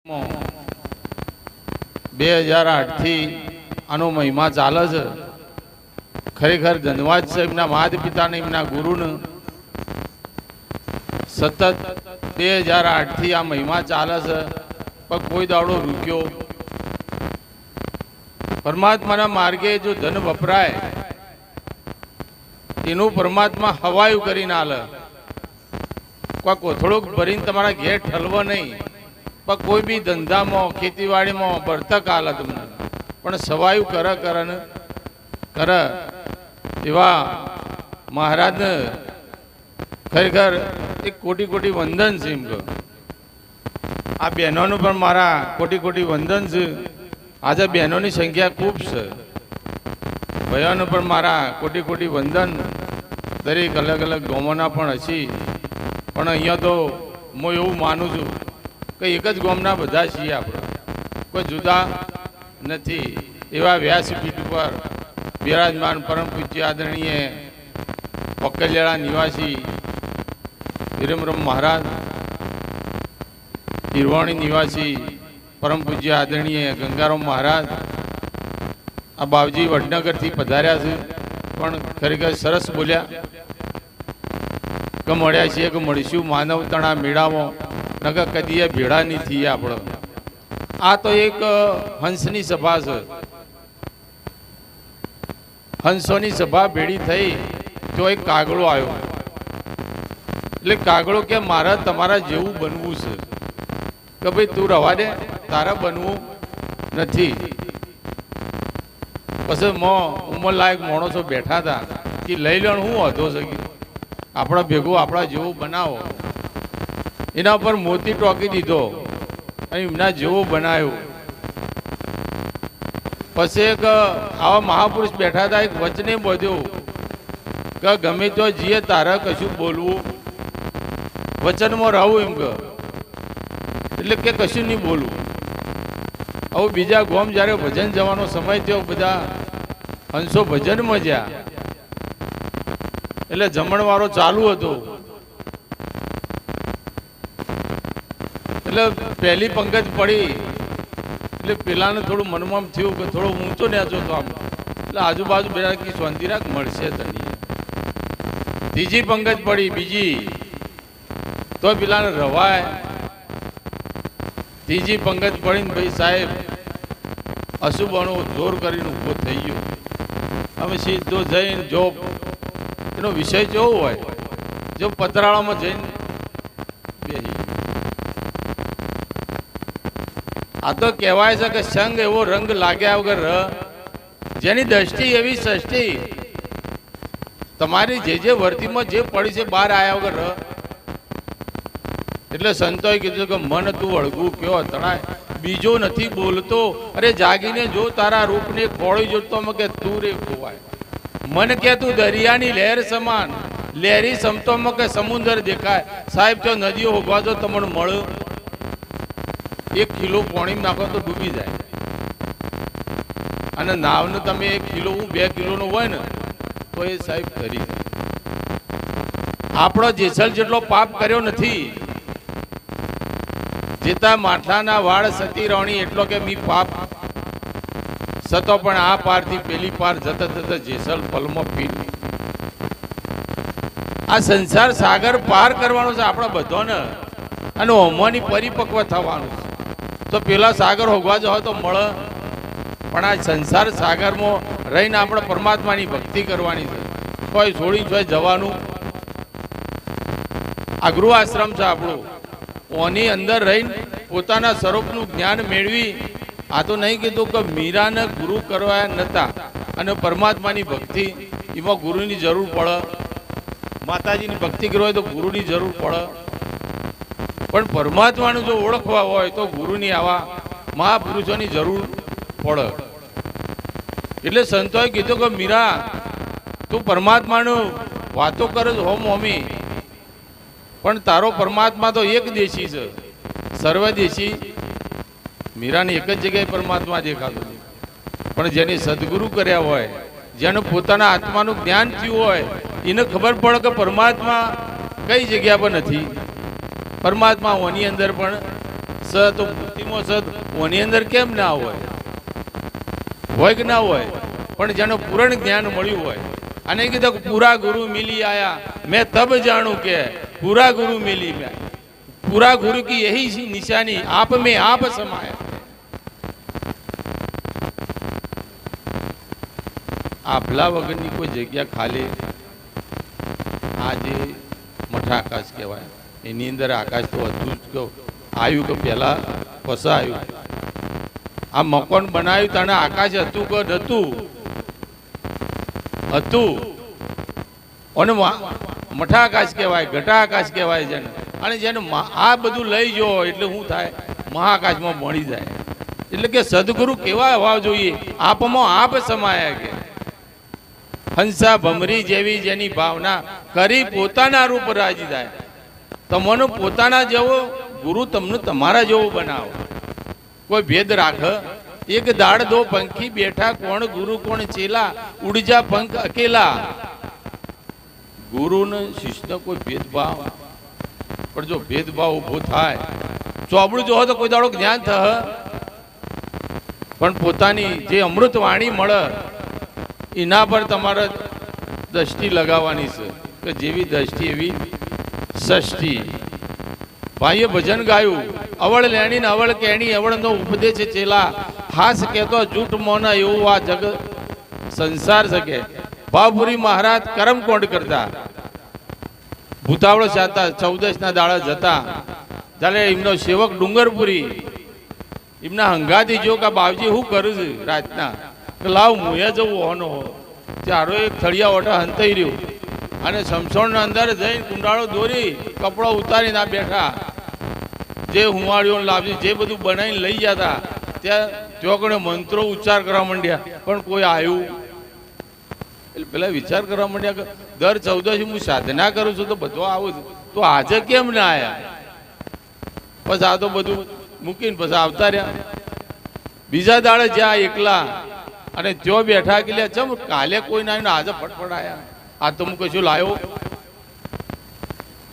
2008 થી આનો મહિમા ચાલે છે. ખરેખર ધન્યવાદ છે એમના માતા પિતાને, એમના ગુરુને. સતત 2008 થી આ મહિમા ચાલે છે, પણ કોઈ દાડો રૂક્યો. પરમાત્માના માર્ગે જો ધન વપરાય એનું પરમાત્મા હવાયું કરીને આલે. કોઈ કોથળું ભરીને તમારા ઘેર ઠલવો નહીં, પણ કોઈ બી ધંધામાં ખેતીવાડીમાં બરતક આલે તમને, પણ સવાયું કરે એવા મહારાજને ખરેખર એક કોટી કોટી વંદન છે. એમ કહો આ બહેનોનું પણ મારા કોટી કોટી વંદન છે. આજે બહેનોની સંખ્યા ખૂબ છે, ભાઈઓનું પણ મારા કોટી કોટી વંદન. દરેક અલગ અલગ ગામોના પણ હશે, પણ અહીંયા તો હું એવું માનું છું કે એક જ ગામના બધા છીએ આપણે, કોઈ જુદા નથી. એવા વ્યાસપીઠ ઉપર બિરાજમાન પરમ પૂજ્ય આદરણીય પકલિયાળા નિવાસી વીરબ્રહ્મ મહારાજ, ઈરવાણી નિવાસી પરમ પૂજ્ય આદરણીય ગંગારામ મહારાજ આ બાવજી વડનગરથી પધાર્યા છે. પણ ખરેખર સરસ બોલ્યા કે મળ્યા છીએ કે મળીશું માનવતણા મેળામાં, નકર કદીએ ભેળા નહીં થઈએ આપણે. આ તો એક હંસની સભા છે. હંસોની સભા ભેળી થઈ તો એક કાગડો આવ્યો. એટલે કાગડો કે મારે તમારા જેવું બનવું છે. કે ભાઈ તું રવા દે, તારે બનવું નથી. પછી ઉંમરલાયક માણસો બેઠા હતા કે લઈ લેણ હું હતો છે, આપણા ભેગું આપણા જેવું બનાવો. એના પર મોતી ટોકી દીધો અને એમના જેવો બનાવ્યો. પછી એક આવા મહાપુરુષ બેઠા હતા, એક વચને બોધ્યો કે ગમે તો જીએ તારે કશું બોલવું, વચનમાં રહું. એમ કે એટલે કે કશું નહીં બોલવું. હવે બીજા ગોમ જ્યારે ભજન જવાનો સમય થયો, બધા હંસો ભજનમાં જ્યાં, એટલે જમણવારો ચાલુ હતો. એટલે પહેલી પંગત પડી એટલે પેલાને થોડું મનમાં થયું કે થોડો ઊંચો નેચો તો આમ, એટલે આજુબાજુ બેઠા કે શાંતિ રાખ, મળશે તને. ત્રીજી પંગત પડી, બીજી, તો પેલાને રવાય. ત્રીજી પંગત પડીને ભાઈ સાહેબ અશુભણો જોર કરીને ઊભો થઈ ગયો. અમે સીધો જઈને જો એનો વિષય કેવો હોય, જો પતરાળામાં જઈને બેસી. આ તો કહેવાય છે કે સંગ એવો રંગ લાગ્યા વગર જેની દ્રષ્ટિ એવી સૃષ્ટિ, તમારી જે વર્તીમાં જે પડી છે બહાર આવ્યા વગર. એટલે સંતોએ કીધું કે મન તું અળગું કયો તણાય, બીજો નથી બોલતો. અરે જાગીને જો તારા રૂપને ખોળી જોતો કે તું રે ખોવાય. મન કે તું દરિયાની લહેર સમાન, લહેરી સમતોમાં કે સમુદ્ર દેખાય. સાહેબ તો નદીઓ ઉભા તો તમને મળે, 1 કિલો પાણી નાખો તો ડૂબી જાય. અને નાવનું તમે 1 કિલો 2 કિલોનું હોય ને તો એ સાહેબ કરી. આપણો જેસલ જેટલો પાપ કર્યો નથી, જેતા માથાના વાળ સતી રણી એટલો કે મી પાપ સતો, પણ આ પારથી પેલી પાર જતા જતા જેસલ પલમાં પી. આ સંસાર સાગર પાર કરવાનો છે આપણા બધાને, અને હોમવાની પરિપક્વ થવાનું છે. તો પેલા સાગર હોગવા જવા તો મળે, પણ આ સંસાર સાગરમાં રહીને આપણે પરમાત્માની ભક્તિ કરવાની છે. કોઈ છોડી કોઈ જવાનું. આ ગૃહ આશ્રમ છે આપણું, ઓની અંદર રહીને પોતાના સ્વરૂપનું જ્ઞાન મેળવી. આ તો નહીં કીધું કે મીરાને ગુરુ કરવા નતા, અને પરમાત્માની ભક્તિ એમાં ગુરુની જરૂર પડે. માતાજીની ભક્તિ કરવા હોય તો ગુરુની જરૂર પડે, પણ પરમાત્માનું જો ઓળખવા હોય તો ગુરુની આવા મહાપુરુષોની જરૂર પડે. એટલે સંતોએ કીધું કે મીરા તું પરમાત્માનું વાતો કરે જ હોમ હોમી, પણ તારો પરમાત્મા તો એક દેશી છે, સર્વદેશી. મીરાને એક જ જગ્યાએ પરમાત્મા દેખાતો છે, પણ જેને સદગુરુ કર્યા હોય, જેને પોતાના આત્માનું જ્ઞાન થયું હોય, એને ખબર પડે કે પરમાત્મા કઈ જગ્યા પર નથી. પરમાત્મા ઓની અંદર પણ સ તો મૂર્તિમાં સ ઓની અંદર કેમ ના હોય કે ના હોય? પણ જેનું પૂરણ જ્ઞાન મળ્યું હોય અને કીધું કે પૂરા ગુરુ મિલી આયા મેં તબ જાણું કે પૂરા ગુરુ મિલી મેં પૂરા गुरु की यही निशानी आप में आप समाया। આપલા વગરની કોઈ જગ્યા ખાલી આજે મઠા આકાશ કહેવાય. એની અંદર આકાશ તો હતું જ આવ્યું કે પહેલા પસા આવ્યું. આ મકાન બનાવ્યું તને આકાશ હતું કે નતું હતું અને મઠા આકાશ કહેવાય, ઘટા આકાશ કહેવાય જેને. અને જેને આ બધું લઈ ગયો એટલે શું થાય? મહાઆકાશમાં મળી જાય. એટલે કે સદગુરુ કેવા હોવા જોઈએ? આપમાં આપ સમાયા કે હંસા ભમરી જેવી જેની ભાવના કરી પોતાના રૂપ રાજી થાય. તમને પોતાના જેવો ગુરુ તમને તમારા જેવો બનાવો. કોઈ ભેદ રાખ? એક દાડ દો પંખી બેઠા કોણ ગુરુ કોણ ચેલા ઉડજા પંખ અકેલા. ગુરુ ને શિષ્ય કોઈ ભેદભાવ, પણ જો ભેદભાવ ઉભો થાય ચોબડું જો તો કોઈ દાડો જ્ઞાન થ. પણ પોતાની જે અમૃત વાણી મળે એના પર તમારે દ્રષ્ટિ લગાવવાની છે કે જેવી દ્રષ્ટિ એવી સૃષ્ટિ. ભાઈએ ભજન ગાયું, અવળ લેણી ને અવળ કેણી અવળનો ઉપદેશ ચેલા હાસ કહેતો જૂઠ મોના એવું આ જગ સંસાર શકે. ભાવપુરી મહારાજ કરમ કોંડ કરતા ભૂતાવળો ચાતા 14 ના દાડા જતા ત્યારે એમનો સેવક ડુંગરપુરી એમના હંગાથી જો કે બાવજી શું કરું છું રાતના કે લાવ મુએ જવું હોનો ચારો એક થળિયા ઓટા હંતાઈ રહ્યું અને સમસોણના અંદર જઈને કુંડાળો દોરી કપડો ઉતારીને આ બેઠા. જે હુંવાળીઓ લાવજી જે બધું બનાવીને લઈ જતા ત્યાં ચોકડે મંત્રો ઉચ્ચાર કરવા માંડ્યા, પણ કોઈ આવ્યું. એટલે પેલા વિચાર કરવા માંડ્યા કે દર 14 હું સાધના કરું છું તો બધો આવું છું, તો આજે કેમ ના આવ્યા? પછી આ તો બધું મૂકીને પછી આવતા રહ્યા. બીજા દાડે જ્યાં એકલા અને ત્યો બેઠા કે લ્યા ચમ કાલે કોઈ ના આજે ફટફટ આવ્યા, આ તો હું કશું લાવ્યો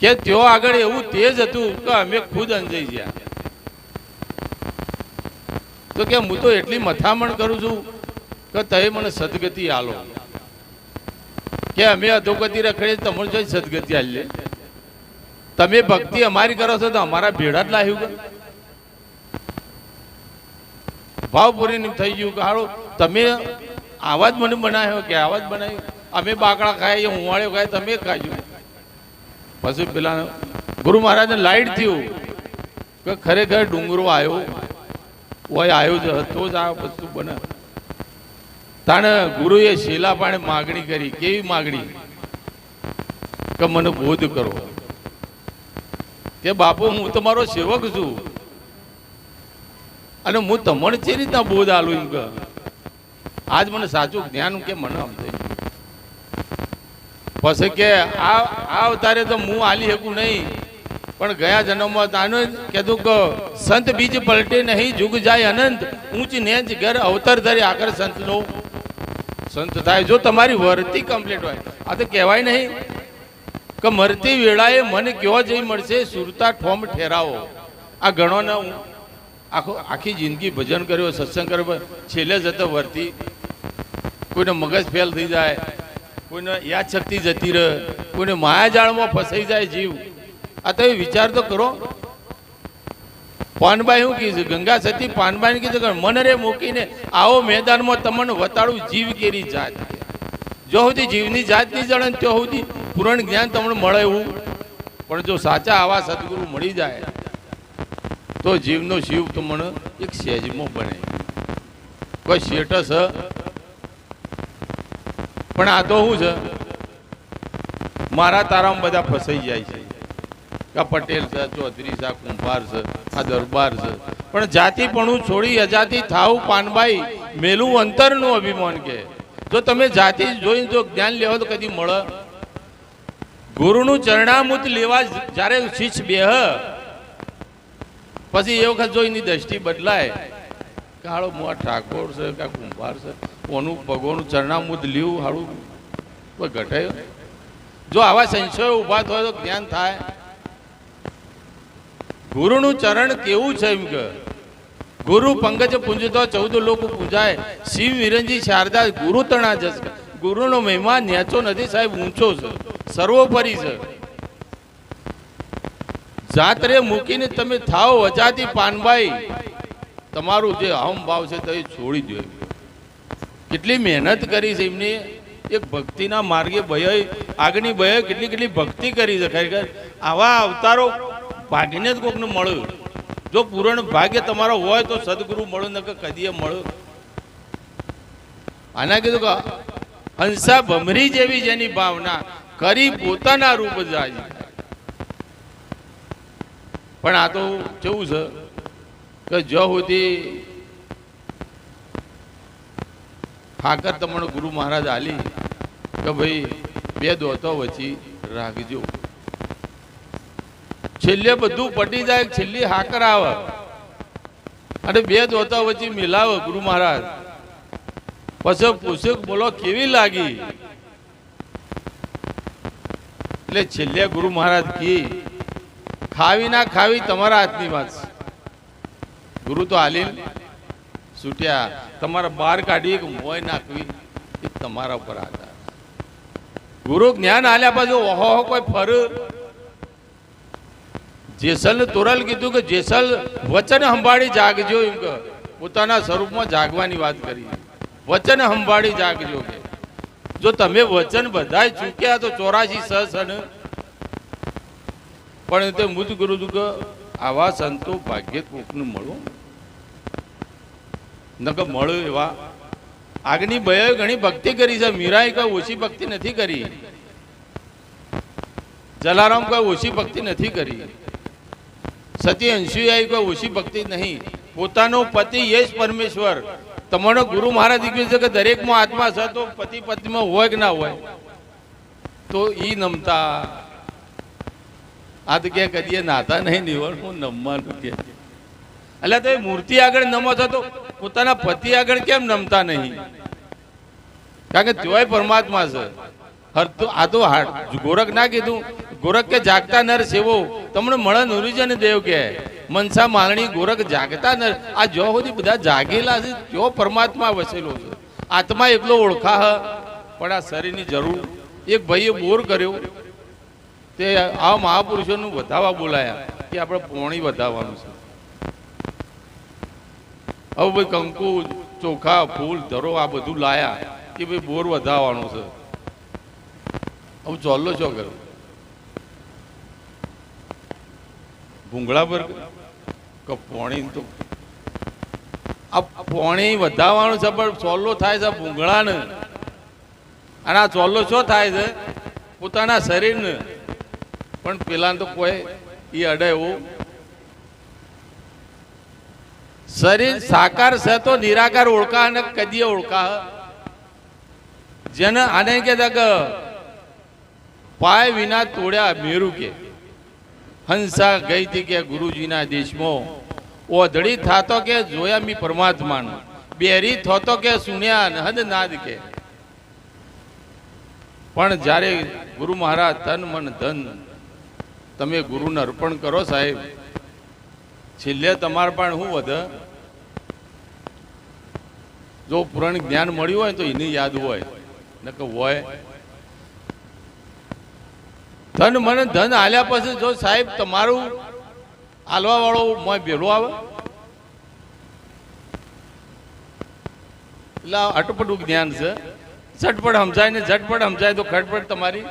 કે ત્યો આગળ એવું તેજ હતું કે અમે ખુદ અંજાઈ ગયા. તો કે હું તો એટલી મથામણ કરું છું કે તમે મને સદગતિ આલો, કે અમે અધોગતિ રખડીએ તમને જો સદગતિ આલી. તમે ભક્તિ અમારી કરો છો તો અમારા ભેડા જ લાવ્યું કે ભાવપુરી થઈ ગયું કે હાલો તમે આવા જ મને બનાવ્યો કે આવા જ બનાવ્યું. અમે બાકડા ખાઈએ, હુંવાળ્યો ખાય, તમે ખાજો. પછી પેલા ગુરુ મહારાજને લાઈટ થયું કે ખરેખર ડુંગરો આવ્યો હોય, આવ્યો જ હતો જ આ વસ્તુ બને. તાણે ગુરુએ શીલા પાણે માગણી કરી. કેવી માગણી? કે મને બોધ કરો. કે બાપુ હું તમારો સેવક છું અને હું તમને જે રીતના બોધ આલું એમ કે આજ મને સાચું જ્ઞાન કે મને સમજાય. પછી કે આ અવતારે તો હું આલી શકું નહીં, પણ ગયા જન્મમાં તાનો કીધું કે સંત બીજ પલટે નહીં જુગ જાય અનંત ઊંચ નેચ ઘર અવતર ધરે આગળ સંતનો સંત થાય. જો તમારી વર્તી કમ્પ્લીટ હોય, આ તો કહેવાય નહીં કે મરતી વેળાએ મને કયો જઈ મળશે સુરતા ઠોમ ઠેરાવો. આ ગણોને આખી જિંદગી ભજન કર્યો, સત્સંગ કર્યો, છેલ્લે જતો વર્તી કોઈને મગજ ફેલ થઈ જાય, કોઈને યાદ શક્તિ જતી રહે, કોઈને માયાજાળમાં ફસાઈ જાય જીવ. આ તમે વિચાર તો કરો. પાનબાઈ શું કીધું? ગંગા સતી પાનબાઈ કીધું કે મન રે મૂકીને આવો મેદાનમાં તમને વતાડું જીવ કેરી જાત. જો સુધી જીવની જાત નહીં જણે ત્યાં સુધી પૂરણ જ્ઞાન તમને મળે એવું. પણ જો સાચા આવા સદગુરુ મળી જાય તો જીવનો શિવ તો મને એક સહેજમાં બને. કોઈ સ્ટેટસ પણ આ તો શું છે? મારા તારામાં બધા ફસાઈ જાય છે કે પટેલ છે, ચૌધરી છે, કુંભાર છે, આ દરબાર છે. પણ જાતિપણું છોડી અજાતિ થાવ પાનબાઈ મેલું અંતરનું અભિમાન. કે જો તમે જાતિ જોઈને જો જ્ઞાન લેવો તો કદી મળે? ગુરુનું ચરણામૃત લેવા જ્યારે શિષ્ય બેહ પછી એ વખત જો એની દ્રષ્ટિ બદલાય કે હાળો મોં ઠાકોર છે કે કુંભાર છે, કોનું ભગવાનનું ચરણામૃત લેવું હાળું ઘટાય. જો આવા સંશયો ઊભા થાય તો જ્ઞાન થાય. ગુરુનું ચરણ કેવું છે એમ કે ગુરુ પંકજ પૂંજતો 14 લોકો પૂજાય શિવ વિરંજી શારદા ગુરુ તણા જસ ગુરુનો મહિમા નેચો નથી સાહેબ, ઊંચો છે, સર્વોપરી છે. જાત્રે મૂકીને તમે થાવ અજાતી પાનબાઈ, તમારું જે અહમ ભાવ છે તે છોડી દો. કેટલી મહેનત કરી છે એમને, એક ભક્તિના માર્ગે ભય આગની ભય કેટલી ભક્તિ કરી છે. ખરેખર આવા અવતારો ભાગીને જ કોકને મળ્યું. જો પૂરણ ભાગ્ય તમારો હોય તો સદગુરુ મળો ન કે કદીએ મળો. આના કીધું કે હંસા ભમરી જેવી જેની ભાવના કરી પોતાના રૂપ જાય. પણ આ તો કેવું છે કે જો સુધી હાકર તમને ગુરુ મહારાજ આલી કે ભાઈ 2 દોતો વચ્ચી રાખજો, છેલ્લે બધું પટી જાય, છેલ્લી હાકર આવે અને 2 દોતા વચ્ચે મિલાવે ગુરુ મહારાજ. પછી પૂછ્યું બોલો કેવી લાગી? એટલે છેલ્લે ગુરુ મહારાજ કી ખાવી ના ખાવી તમારા હાથની વાત છે. ગુરુ તો હાલી છૂટ્યા, તમારા બહાર કાઢી કે મોય નાખવી એ તમારા ઉપર આધાર. ગુરુ જ્ઞાન આલ્યા પાછું ઓહો કોઈ ફર જેસલ તોરલ કીધું કે જેસલ વચન સંભાળી જાગજો, એમ કે પોતાના સ્વરૂપમાં જાગવાની વાત કરી. વચન સંભાળી જાગજો કે જો તમે વચન બધાય ચૂક્યા તો 84 સન પણ તે મુદ ગુરુ કે આવા સંતો ભાગ્ય કોકનું મળો નકર મળો. એવા આગની ભય ઘણી ભક્તિ કરી છે. મીરાએ કોઈ ઓછી ભક્તિ નથી કરી, જલારામ કોઈ ઓછી ભક્તિ નથી કરી, સતી અંશુયાએ કોઈ ઓછી ભક્તિ નહીં. પોતાનો પતિ યશ પરમેશ્વર તમારો ગુરુ મહારાજ દીકરી છે કે દરેકમાં આત્મા છે, તો પતિ પત્નીમાં હોય કે ના હોય તો ઈ નમતા. આ તો કે કદીએ નાતા નહીં નિવડ હું નમવાનું કે એટલે તો મૂર્તિ આગળ નમો છો તો પોતાના પતિ આગળ કેમ નમતા નહીં? કારણ કે તેઓય પરમાત્મા છે. આ તો ગોરખ ના કીધું, ગોરખ કે જાગતા નર સેવો તમને મળે નુરીજન દેવ કે મનસા માલણી ગોરખ જાગતા નર. આ જો સુધી બધા જાગેલા છે તેઓ પરમાત્મા વસેલો છે. આત્મા એકલો ઓળખા હ પણ આ શરીરની જરૂર. એક ભાઈએ બોર કર્યો, તે આ મહાપુરુષોનું વધાવા બોલાયા કે આપણે પોણી વધાવવાનું છે. હવે ભાઈ કંકુ ચોખા ફૂલ ધરો આ બધું લાયા કે ભાઈ બોર વધાવવાનું છે. હવે ચોલ્લો છો કર્યો ભૂંગળા પર કે પોણી તો આ પોણી વધાવવાનું છે પણ ચોલ્લો થાય છે ભૂંગળાને. અને આ ચોલ્લો શું થાય છે? પોતાના શરીરને. પણ પેલા તો કોઈ એ અડે એવું શરીર સાકાર છે તો નિરાકાર ઓળખા અને કદીએ ઓળખા. જેને આને કહેતા કે પાય વિના તોડ્યા મેરું કે હંસા ગઈ હતી કે ગુરુજીના દેશમાં ઓધડી થાતો કે જોયા મી પરમાત્માનું બેરી થતો કે સુન્યા નહદ નાદ કે. પણ જ્યારે ગુરુ મહારાજ તન મન ધન તમે ગુરુને અર્પણ કરો સાહેબ, છેલ્લે તમારે પણ શું વધે? જો પુરાણ જ્ઞાન મળ્યું હોય તો એની યાદ હોય નકર હોય. ધન મન ધન આલ્યા પછી જો સાહેબ તમારું આલવા વાળો મોય ભેલો આવે એટલે અટપટું જ્ઞાન છે. ઝટપટ સમજાય ને ઝટપટ સમજાય તો ખટપટ તમારી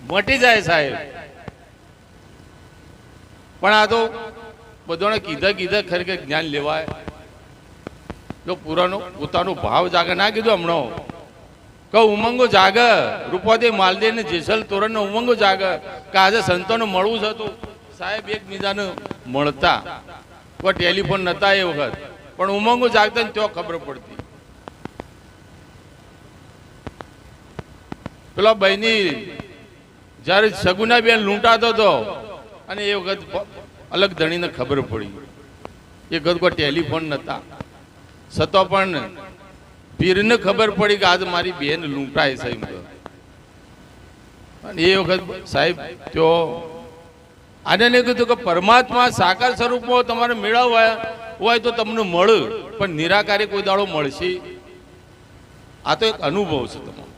મટી જાય સાહેબ. પણ આ તો બધાને કીધા ખરેખર જ્ઞાન લેવાય. જો પુરાનો પોતાનો ભાવ જાગે ના કીધું હમણાં કે ઉમંગો જાગે રૂપાદે માલદે ને જેસલ તોરણ નો ઉમંગો જાગે કે આજે સંતોને મળવું છે તો સાહેબ એકબીજાને મળતા. કોઈ ટેલિફોન નતા એ વખત પણ ઉમંગો જાગતા ને ત્યાં ખબર પડતી. પેલા બહેની જયારે સગુના બેન લૂંટાતો હતો અને એ વખત અલગ ધણીને ખબર પડી. એ વખત કોઈ ટેલિફોન નતા છતાં પણ પીરને ખબર પડી કે આજ મારી બેન લૂંટાય છે. અને એ વખત સાહેબ તો આને કીધું કે પરમાત્મા સાકાર સ્વરૂપમાં તમારે મેળવવા હોય તો તમને મળે, પણ નિરાકારી કોઈ દાડો મળશે. આ તો એક અનુભવ છે તમારો.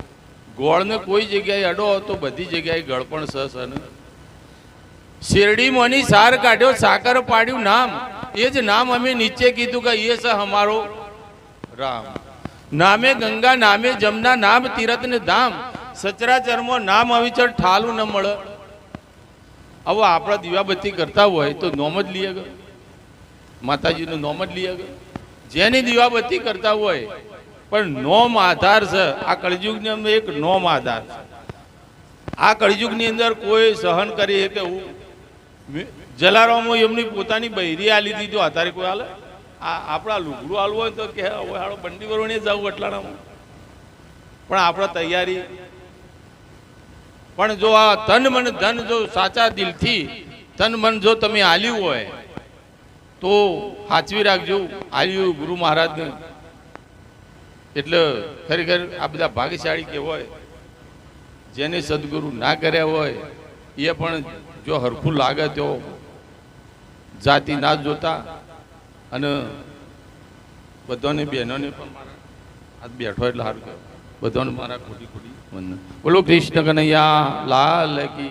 ગોળને કોઈ જગ્યાએ અડો તો બધી જગ્યાએ ગળ પણ સસ. અને શેરડીમાંની સાર કાઢ્યો, સાકર પાડ્યું નામ. એ જ નામ અમે નીચે કીધું કે એ છે અમારો રામ. નામે ગંગા નામે જમના નામ તીરથ ને ધામ. સચરાચરમાં નામ અવિચર ઠાલું ન મળે. હવે આપણા દીવાબત્તી કરતા હોય તો નોમ જ લઈએ ગયો, માતાજીનું નોમ જ લઈએ ગયો. જેની દીવાબત્તી કરતા હોય પણ નોમ આધાર છે. આ કળિયુગની અંદર એક નોમ આધાર છે. આ કળિયુગની અંદર કોઈ સહન કરી કે જલારામો એમની પોતાની બૈરી આલી દીધો, અત્યારે કોઈ હાલે? આ આપણા લુગડું હાલવું હોય તો કે હવે હાલો બંડી વરોણે જવું એટલાણામાં. પણ આપણે તૈયારી. પણ જો આ તન મન ધન જો સાચા દિલથી તન મન જો તમે આલ્યું હોય તો સાચવી રાખજો. આલ્યું ગુરુ મહારાજને. એટલે ખરેખર આ બધા ભાગ્યશાળી કહેવાય. જેને સદગુરુ ના કર્યા હોય એ પણ જો હરખું લાગે તો જાતિ ના જોતા. અને બધાને બહેનોને પણ મારા હાથ બેઠો એટલે સારું કહેવાય. બધાને મારા ખોટી ખોટી વંદન. બોલો કૃષ્ણ કનૈયા લાલ કી.